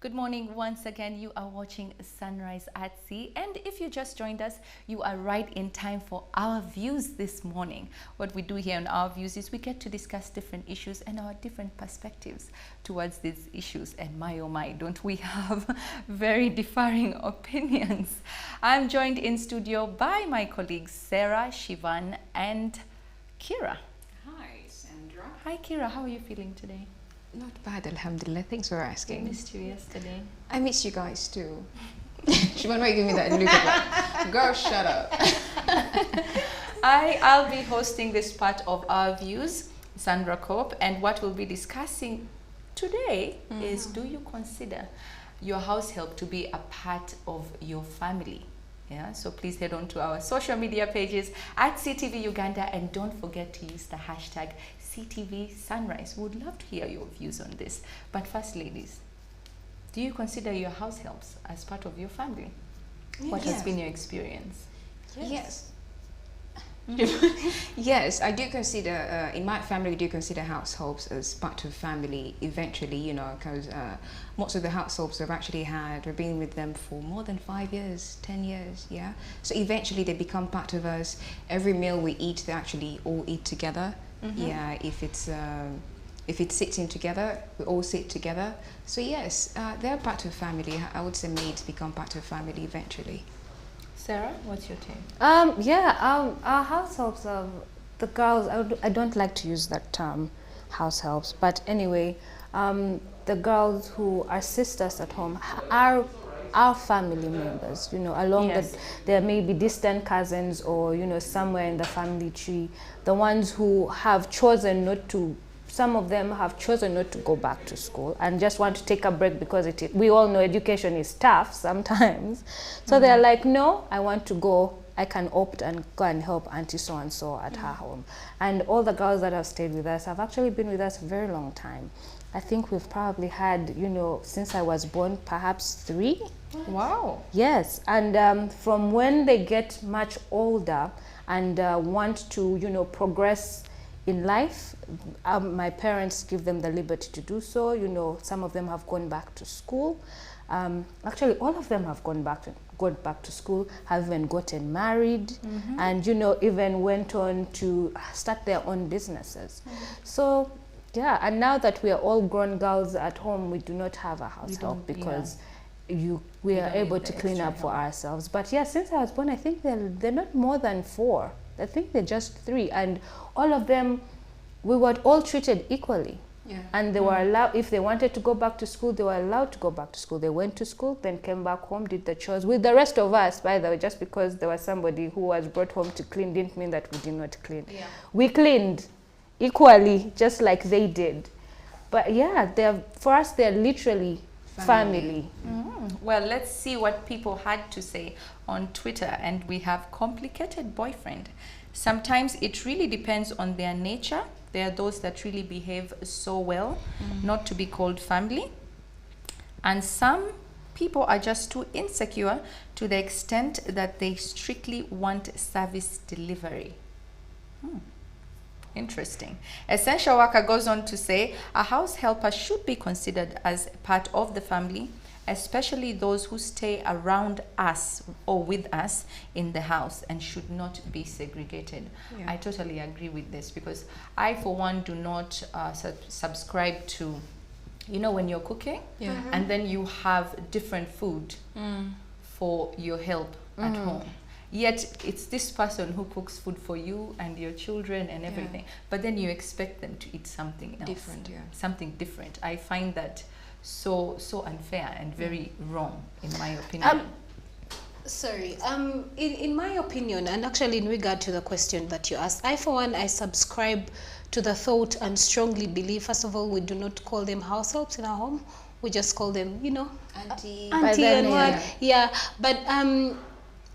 Good morning once again. You are watching Sunrise at Sea, and if you just joined us, you are right in time for our views this morning. What we do here on our views is we get to discuss different issues and our different perspectives towards these issues. And my oh my, don't we have very differing opinions? I'm joined in studio by my colleagues Sarah, Shivan, and Kira. Hi, Sandra. Hi Kira, how are you feeling today? Not bad, alhamdulillah. Thanks for I asking. missed you yesterday. I miss you guys too. Shimon, why you give me that look like, girl, shut up. I'll be hosting this part of our views, Sandra Cope, and what we'll be discussing today is, do you consider your house help to be a part of your family? Yeah, so please head on to our social media pages at CTV Uganda, and don't forget to use the hashtag CTV Sunrise. We would love to hear your views on this. But first, ladies, do you consider your house helps as part of your family? What has been your experience? Yes. Yes, I do consider, in my family, we do consider households as part of family eventually, you know, because most of the households we've been with them for more than 5 years, 10 years, yeah? So eventually they become part of us. Every meal we eat, they actually all eat together. Yeah, if it's sitting together, we all sit together. So yes, they're part of family. I would say maids become part of family eventually. Sarah, what's your take? Our house helps, the girls, I don't like to use that term, house helps, but anyway, the girls who are sisters at home are our family members, you know, along that there may be distant cousins or, you know, somewhere in the family tree, the ones who have chosen not to, some of them have chosen not to go back to school and just want to take a break because we all know education is tough sometimes. So they're like, no, I want to go. I can opt and go and help Auntie so-and-so at her home. And all the girls that have stayed with us have actually been with us a very long time. I think we've probably had, you know, since I was born, perhaps 3. Wow. Yes, and from when they get much older and want to, you know, progress in life, my parents give them the liberty to do so. You know, some of them have gone back to school. Actually, all of them have gone back to school, have even gotten married, and, you know, even went on to start their own businesses. So, yeah, and now that we are all grown girls at home, we do not have a house help because we are able to clean up for ourselves. But yeah, since I was born, I think they're not more than 4. I think they're just 3, and all of them, we were all treated equally. Yeah. And they were allowed, if they wanted to go back to school, they were allowed to go back to school. They went to school, then came back home, did the chores with the rest of us, by the way. Just because there was somebody who was brought home to clean didn't mean that we did not clean. Yeah. We cleaned equally, just like they did. But yeah, for us, they're literally family. Well, let's see what people had to say on Twitter. And we have complicated boyfriend. Sometimes it really depends on their nature. There are those that really behave so well not to be called family. And some people are just too insecure to the extent that they strictly want service delivery. Interesting. Essential Worker goes on to say, a house helper should be considered as part of the family, especially those who stay around us or with us in the house, and should not be segregated. I totally agree with this, because I, for one, do not subscribe to, you know, when you're cooking and then you have different food for your help at home. Yet it's this person who cooks food for you and your children and everything, but then you expect them to eat something else, something different. I find that so unfair and very wrong, in my opinion. In my opinion, and actually in regard to the question that you asked, I, for one, I subscribe to the thought and strongly believe, first of all, we do not call them house helps in our home. We just call them, you know, auntie and what. Yeah, but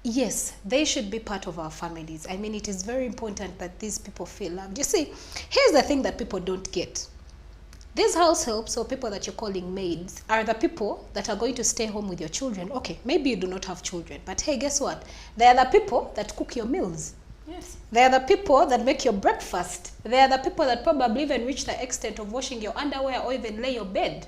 yes, they should be part of our families. I mean, it is very important that these people feel loved. You see, here's the thing that people don't get. These house helps, or people that you're calling maids, are the people that are going to stay home with your children. Okay, maybe you do not have children, but hey, guess what? They are the people that cook your meals. Yes. They are the people that make your breakfast. They are the people that probably even reach the extent of washing your underwear or even lay your bed.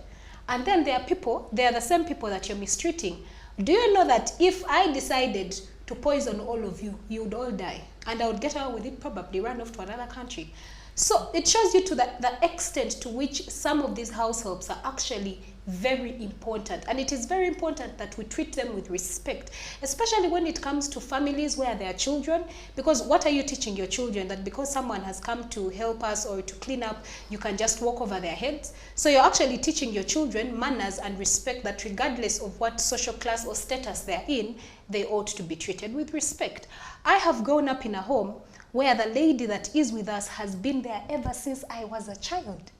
And then there are the same people that you're mistreating. Do you know that if I decided to poison all of you, you would all die, and I would get away with it, probably run off to another country? So it shows you to the extent to which some of these house helps are actually very important. And it is very important that we treat them with respect, especially when it comes to families where there are children. Because what are you teaching your children? That because someone has come to help us or to clean up, you can just walk over their heads? So you're actually teaching your children manners and respect, that regardless of what social class or status they're in, they ought to be treated with respect. I have grown up in a home where the lady that is with us has been there ever since I was a child.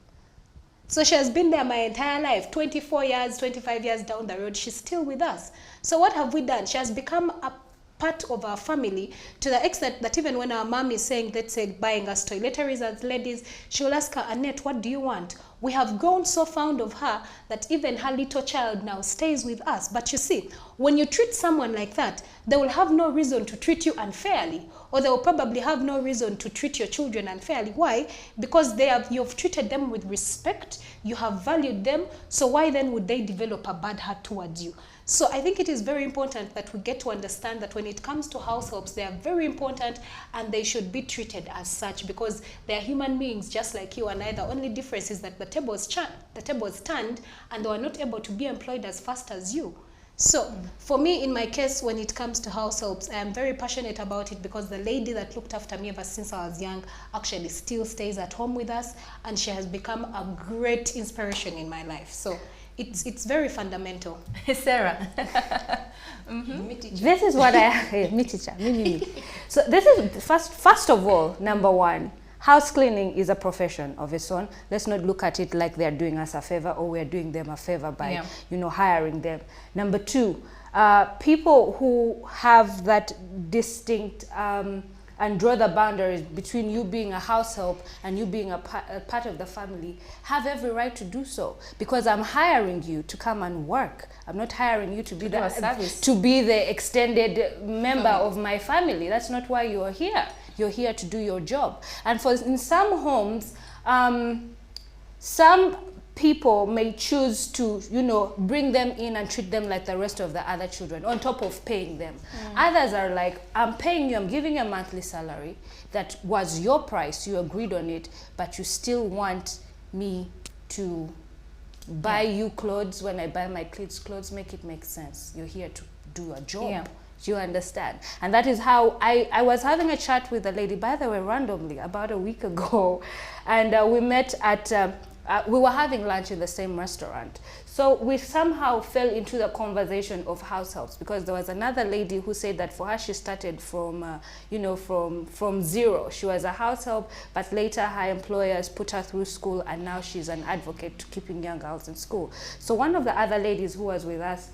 So she has been there my entire life, 24 years, 25 years down the road, she's still with us. So what have we done? She has become a part of our family, to the extent that even when our mom is saying, let's say, buying us toiletries as ladies, she will ask her, Annette, what do you want? We have grown so fond of her that even her little child now stays with us. But you see, when you treat someone like that, they will have no reason to treat you unfairly, or they will probably have no reason to treat your children unfairly. Why? Because you've treated them with respect, you have valued them, so why then would they develop a bad heart towards you? So I think it is very important that we get to understand that when it comes to house helps, they are very important and they should be treated as such, because they are human beings just like you and I. The only difference is that the tables turned and they were not able to be employed as fast as you. So for me, in my case, when it comes to house helps, I am very passionate about it, because the lady that looked after me ever since I was young actually still stays at home with us, and she has become a great inspiration in my life. So it's very fundamental. Sarah. This is what me teacher, me. So this is first of all, number one, house cleaning is a profession of its own. Let's not look at it like they're doing us a favor or we're doing them a favor by, hiring them. Number two, people who have that distinct and draw the boundaries between you being a house help and you being a part of the family have every right to do so, because I'm hiring you to come and work. I'm not hiring you to be the extended member of my family. That's not why you're here. You're here to do your job. And in some homes, some people may choose to, bring them in and treat them like the rest of the other children on top of paying them. Others are like, I'm paying you, I'm giving you a monthly salary. That was your price, you agreed on it, but you still want me to buy you clothes. When I buy my kids clothes, make it make sense. You're here to do a job. Yeah. Do you understand? And that is how I was having a chat with a lady, by the way, randomly, about a week ago. And we met at, we were having lunch in the same restaurant. So we somehow fell into the conversation of house helps, because there was another lady who said that for her, she started from, from zero. She was a house help, but later her employers put her through school, and now she's an advocate to keeping young girls in school. So one of the other ladies who was with us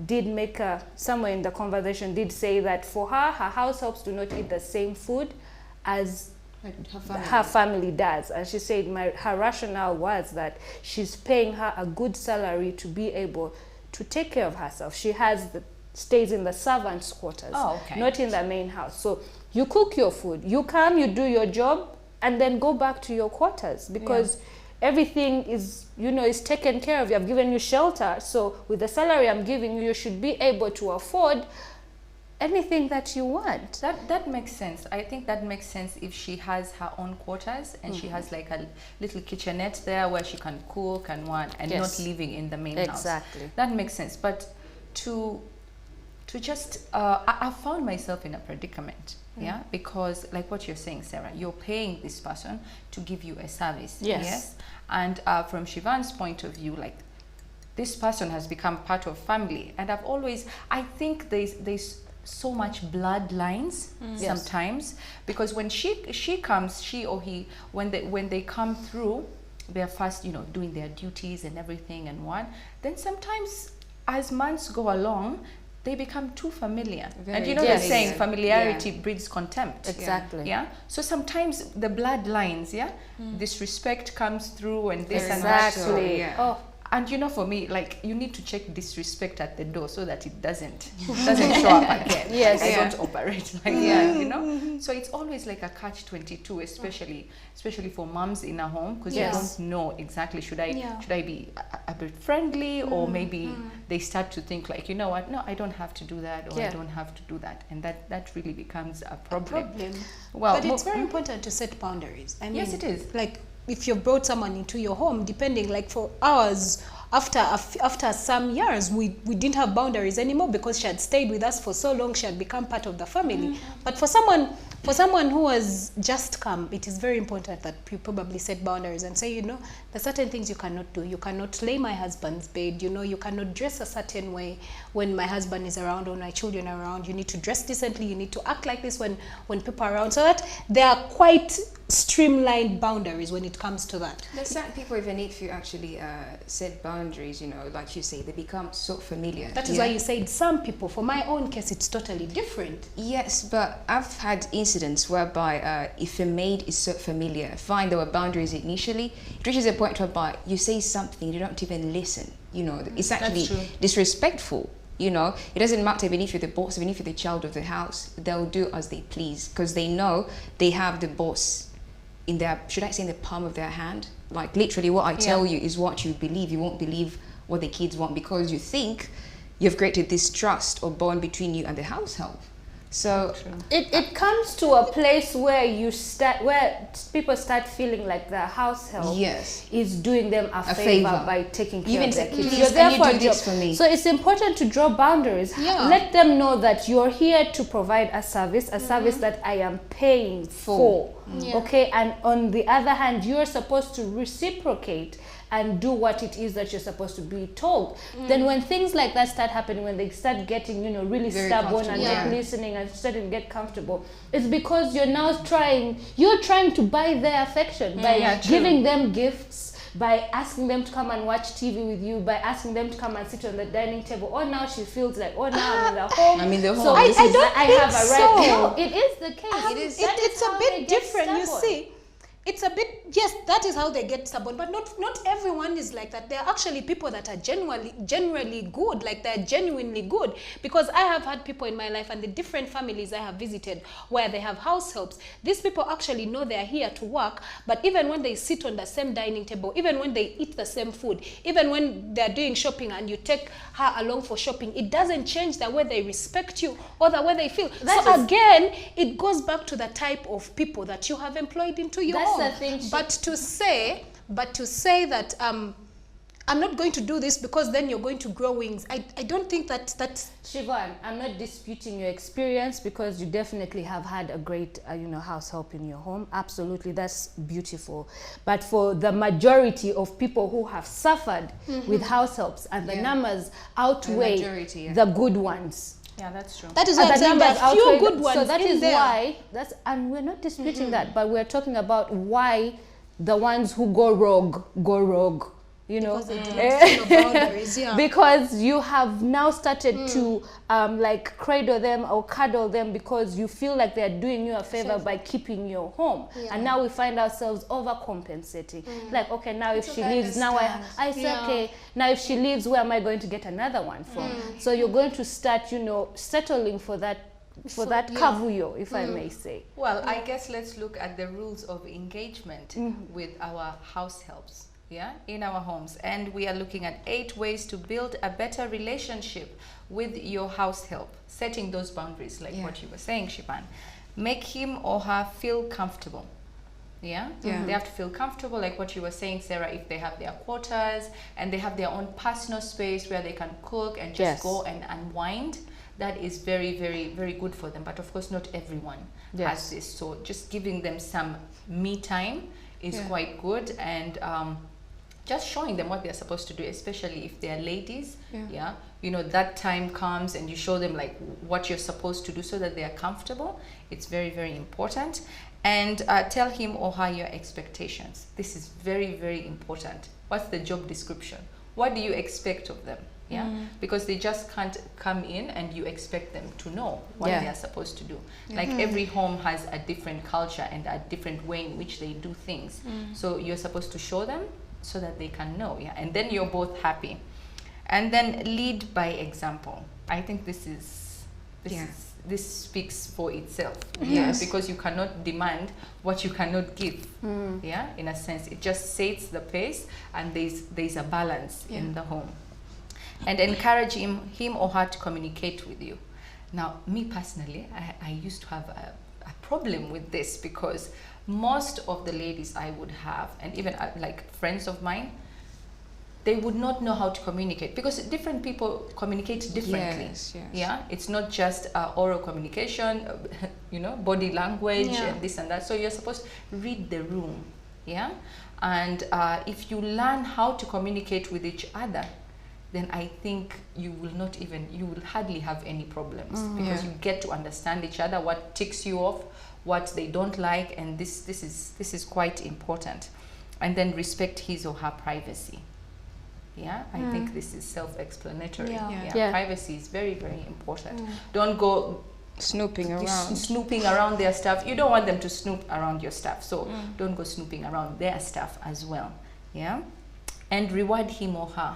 did make somewhere in the conversation did say that for her house helps do not eat the same food as her family does. And she said her rationale was that she's paying her a good salary to be able to take care of herself. She stays in the servants' quarters, not in the main house. So you cook your food, you come, you do your job, and then go back to your quarters, because everything is, is taken care of. I've given you shelter, so with the salary I'm giving you, you should be able to afford anything that you want. That makes sense. I think that makes sense if she has her own quarters and she has like a little kitchenette there where she can cook and not living in the main house. Exactly. That makes sense. But to just I found myself in a predicament. Because like what you're saying, Sarah, you're paying this person to give you a service. Yes. And from Shivan's point of view, like, this person has become part of family, and I think there's so much bloodlines sometimes, because when she comes, she or he, when they come through, they're first doing their duties and everything and then sometimes as months go along, they become too familiar. And the saying, familiarity breeds contempt. Exactly. So sometimes the bloodlines, disrespect comes through, and this and that. And you know, for me, like, you need to check disrespect at the door so that it doesn't show up again. Yes. I don't operate like that, you know. So it's always like a catch-22, especially for moms in a home, because Yes. you don't know exactly, should I be a bit friendly, or maybe they start to think like, you know what, no, I don't have to do that, or I don't have to do that, and that really becomes a problem. Well, but it's very important to set boundaries. I mean, yes, it is. Like, if you've brought someone into your home, depending, like for ours, after some years, we didn't have boundaries anymore because she had stayed with us for so long, she had become part of the family. But for someone who has just come, it is very important that you probably set boundaries and say, you know, there's certain things you cannot do. You cannot lay my husband's bed, you know, you cannot dress a certain way when my husband is around or my children are around. You need to dress decently, you need to act like this when people are around. So that there are quite streamlined boundaries when it comes to that. There's certain people, even if you actually set boundaries, you know, like you say, they become so familiar. That is why you said some people. For my own case, it's totally different. Yes, but I've had incidents whereby if a maid is so familiar, fine, there were boundaries initially, it reaches a point whereby you say something, you don't even listen. You know, it's actually disrespectful. You know, it doesn't matter even if you're the boss, even if you're the child of the house, they'll do as they please because they know they have the boss in their, should I say, in the palm of their hand. Like literally what I tell you is what you believe. You won't believe what the kids want because you think you've created this trust or bond between you and the house help. So it comes to a place where where people start feeling like the house help is doing them a favor by taking care of their kids. Please, can you do this for me? So it's important to draw boundaries. Let them know that you're here to provide a service that I am paying for. Okay, and on the other hand, you're supposed to reciprocate and do what it is that you're supposed to be told. Then when things like that start happening, when they start getting, you know, really very stubborn and not listening and starting to get comfortable, it's because you're now trying to buy their affection by giving them gifts, by asking them to come and watch TV with you, by asking them to come and sit on the dining table. Or now she feels like, oh, now I'm in the home. I'm in the home. So I don't I think have a right. No, it is the case. It's a bit different, you see. It's a bit, yes, that is how they get stubborn, but not everyone is like that. There are actually people that are generally good, like they're genuinely good. Because I have had people in my life and the different families I have visited where they have house helps. These people actually know they're here to work, but even when they sit on the same dining table, even when they eat the same food, even when they're doing shopping and you take her along for shopping, it doesn't change the way they respect you or the way they feel. So again, it goes back to the type of people that you have employed into your home. The thing. But to say that I'm not going to do this because then you're going to grow wings. I don't think that's Siobhan, I'm not disputing your experience because you definitely have had a great house help in your home. Absolutely, that's beautiful. But for the majority of people who have suffered with house helps, and the numbers outweigh the good ones. Yeah, that's true. That is why there are few good ones. So that is why and we're not disputing that, but we're talking about why the ones who go rogue. You know, because you have now started to like cradle them or cuddle them because you feel like they're doing you a favor by keeping your home. And now we find ourselves overcompensating. Like, okay, now if she leaves, now I say, okay, now if she leaves, where am I going to get another one from? So you're going to start, settling for that kavuyo, if I may say. Well, I guess let's look at the rules of engagement with our house helps. In our homes, and we are looking at 8 ways to build a better relationship with your house help, setting those boundaries like what you were saying, Shiban. Make him or her feel comfortable. They have to feel comfortable, like what you were saying, Sarah, if they have their quarters and they have their own personal space where they can cook and just go and unwind. That is very, very, very good for them, but of course not everyone has this, so just giving them some me time is quite good, and just showing them what they're supposed to do, especially if they're ladies. That time comes and you show them like what you're supposed to do so that they are comfortable. It's very, very important. And tell him or her your expectations. This is very, very important. What's the job description? What do you expect of them? Because they just can't come in and you expect them to know what they are supposed to do. Like every home has a different culture and a different way in which they do things. So you're supposed to show them so that they can know, yeah, and then you're both happy. And then lead by example. I think this speaks for itself. Yes. Because you cannot demand what you cannot give. Yeah, in a sense, it just sets the pace, and there's a balance in the home. And encourage him or her to communicate with you. Now, me personally, I used to have a problem with this, because most of the ladies I would have, and even like friends of mine, they would not know how to communicate, because different people communicate differently. Yes. Yeah, it's not just oral communication, body language and this and that. So you're supposed to read the room, yeah. And if you learn how to communicate with each other, then I think you will hardly have any problems, because you get to understand each other, what ticks you off, what they don't like, and this is quite important. And then respect his or her privacy. Yeah, I think this is self-explanatory. Yeah. Privacy is very, very important. Don't go Snooping around their stuff. You don't want them to snoop around your stuff, so don't go snooping around their stuff as well. Yeah, and reward him or her.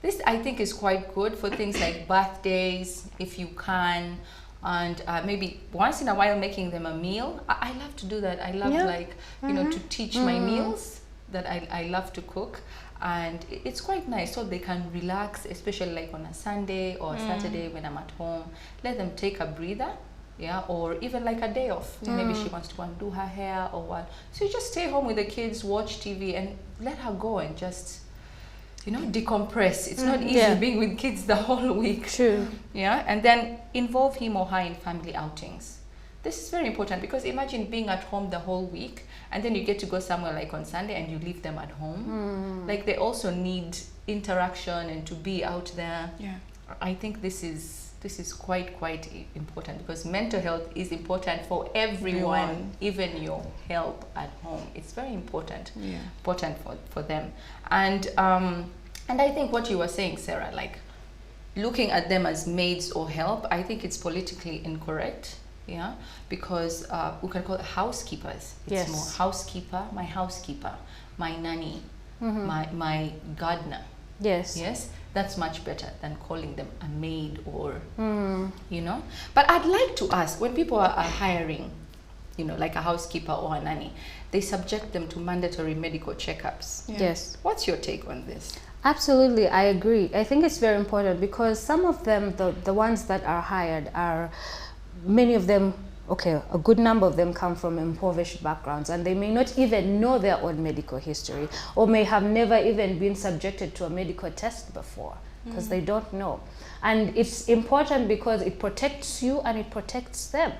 This, I think, is quite good for things like birthdays, if you can, and maybe once in a while making them a meal. I love to do that. I love to teach my meals that I love to cook. And it's quite nice, so they can relax, especially like on a Sunday or a Saturday when I'm at home. Let them take a breather, or even like a day off. Maybe she wants to go and do her hair or what. So you just stay home with the kids, watch TV, and let her go and just, decompress. It's not easy being with kids the whole week. True. Yeah, and then involve him or her in family outings. This is very important, because imagine being at home the whole week, and then you get to go somewhere like on Sunday and you leave them at home. Like, they also need interaction and to be out there. Yeah. I think this is quite important, because mental health is important for everyone. Even your help at home. It's very important. Yeah. Important for them. And I think what you were saying, Sarah, like looking at them as maids or help, I think it's politically incorrect. Yeah, because we can call it housekeepers. It's more housekeeper, my nanny, my gardener. Yes, that's much better than calling them a maid or, But I'd like to ask, when people are hiring, like a housekeeper or a nanny, they subject them to mandatory medical checkups. Yes. What's your take on this? Absolutely, I agree. I think it's very important, because some of them, the ones that are hired, are many of them, a good number of them come from impoverished backgrounds, and they may not even know their own medical history, or may have never even been subjected to a medical test before, because they don't know. And it's important because it protects you and it protects them.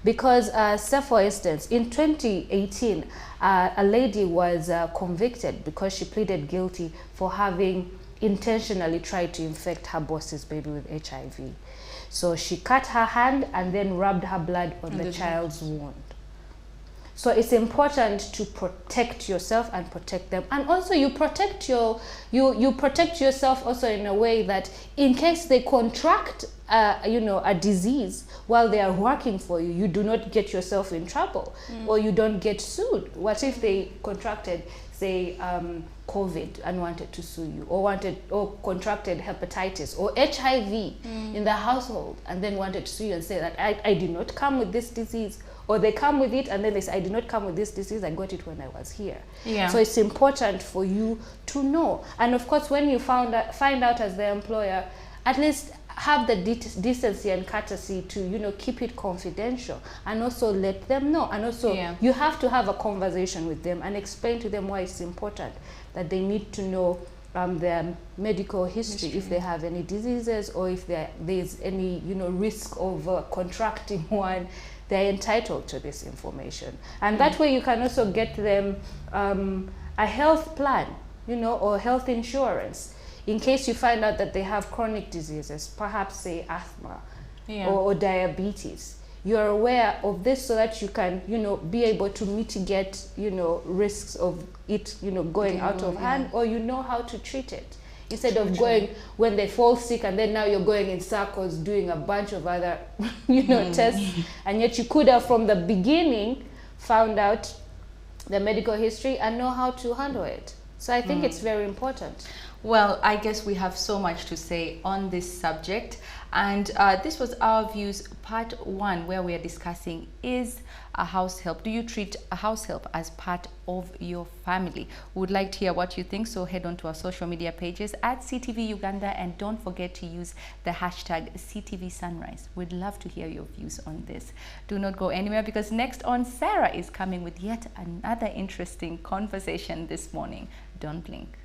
Because, say for instance, in 2018, a lady was convicted because she pleaded guilty for having intentionally tried to infect her boss's baby with HIV. So she cut her hand and then rubbed her blood on the child's wound. So it's important to protect yourself and protect them. And also you protect you protect yourself also in a way that in case they contract a disease while they are working for you, you do not get yourself in trouble, or you don't get sued. What if they contracted, say, COVID and wanted to sue you, or contracted hepatitis or HIV in the household, and then wanted to sue you and say that I did not come with this disease, or they come with it and then they say, I did not come with this disease, I got it when I was here. So it's important for you to know. And of course, when you find out as the employer, at least have the decency and courtesy to keep it confidential, and also let them know. And also you have to have a conversation with them and explain to them why it's important that they need to know their medical history, if they have any diseases, or if there's any risk of contracting one. They're entitled to this information, and that way you can also get them a health plan, or health insurance, in case you find out that they have chronic diseases, perhaps say asthma or diabetes. You're aware of this so that you can, be able to mitigate, risks of it, going out of hand, or how to treat it. Instead of going when they fall sick, and then now you're going in circles doing a bunch of other, tests, and yet you could have from the beginning found out the medical history and know how to handle it. So I think it's very important. Well, I guess we have so much to say on this subject, and this was our views part 1, where we are discussing, is a house help, do you treat a house help as part of your family? We would like to hear what you think, so head on to our social media pages at CTV Uganda, and don't forget to use the hashtag CTV Sunrise. We'd love to hear your views on this. Do not go anywhere, because next on, Sarah is coming with yet another interesting conversation this morning. Don't blink.